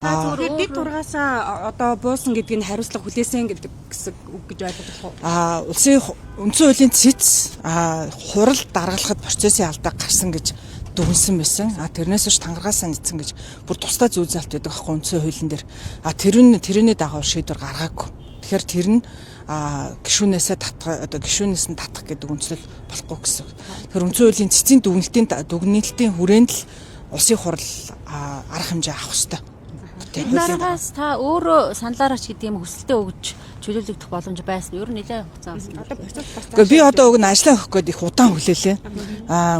Тэгэхээр дэд тургаасаа одоо буусан гэдгийг хариуцлага хүлээсэн гэдэг үг гэж ойлгох уу? Улсын үндсэн хуулийн цэц хурал даргалахад процессын алдаа гарсан гэж дүгнсэн байсан. Тэрнээс ч тангаргаасаа нийцсэн гэж бүр тусдаа зүй залт байдаг аахгүй үндсэн хуулийн дээр. Тэрний дагуу шийдвэр гаргаагүй. Тэгэхээр тэр нь гишүүнээс нь татах гэдэг үндэслэл болохгүй гэсэн. Тэр үндсэн хуулийн цэцийн дүгнэлтийн хүрээнд л улсын хурал арга хэмжээ авах ёстой. Нараас та өөрөө саналаараач гэдэг юм хүсэлтээ өгж чөлөөлөгдөх боломж байсан. Ер нь нэлээд хугацаа болсон. Би одоо уг нь ажиллаа өгөх гээд их удаан хүлээлээ.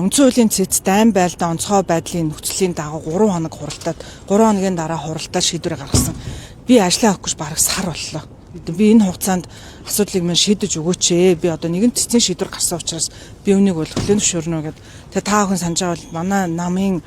Үндсэн хуулийн цэц дайн байлдаа онцгой байдлын нөхцөлийн дагуу 3 хоног хуралдаад 3 хоногийн дараа хуралдаад шийдвэр гаргасан. Би ажиллаа өгөх гэж бараг сар боллоо. Би энэ хугацаанд асуудлыг мань шийдэж өгөөч ээ. Би одоо нэгэн цэцэн шийдвэр гарсан учраас би үүнийг бол хөлийн зөвшөөрнө гэдэг. Тэгээ та бүхэн санаж байгаа бол манай намын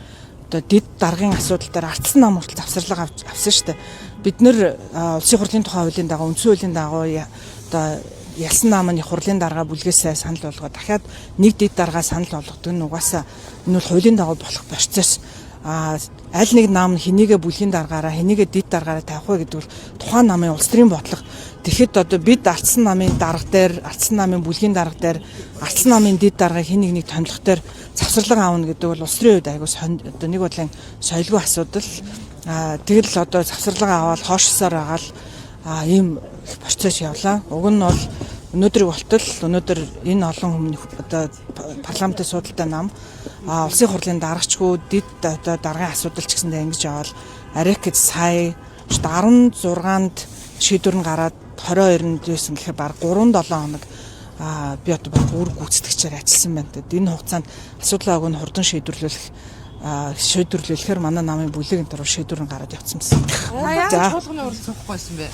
дэд даргын асуудал дээр ардсан нам хүртэл завсарлага авсан шүү дээ. Бид нэр улсын хурлын тухай хуулийн дагуу үндсэн хуулийн дагуу одоо ялсан намын хурлын дарга бүлгээсээ санал болгоод дахиад нэг дэд даргаа санал болгодог нь угаасаа энэ бол хуулийн дагуу болох процесс. Аль нэг нам хэнийгээ бүлгийн даргаараа хэнийгээ дэд даргаараа тавих вэ гэдэг бол тухайн намын улс төрийн бодлого. Тэгэхэд одоо бид ардсан намын дарга дээр, ардсан намын бүлгийн дарга дээр, ардсан намын дэд даргаыг хэн нэг томилох дээр завсарлага аавна гэдэг бол улс төрийн үед айгуу одоо нэг бодлын соёлгүй асуудал. Тэгэл одоо завсарлага аваад хоошсоор агаал ийм процесс явлаа. Уг нь бол өнөөдрийг болтол өнөөдөр энэ олон хүмүүс одоо парламентын судалтай нам улсын хурлын даргачгүй дэд одоо даргын асуудал ч гэсэндээ ингэж явал арекэд сая 16-нд шийдвэр нь гараад 22-нд байсан гэхээр баг 3-7 хоног би одоо баг үүрэг гүйцэтгэгчээр ажилласан байна. Энэ хугацаанд асуудлаа өгн хурдан шийдвэрлэхээр манай намын бүлэг энэ төр шийдвэр нь гараад явцсан байсан. Яаж чуулганы уралд суухгүй байсан бэ?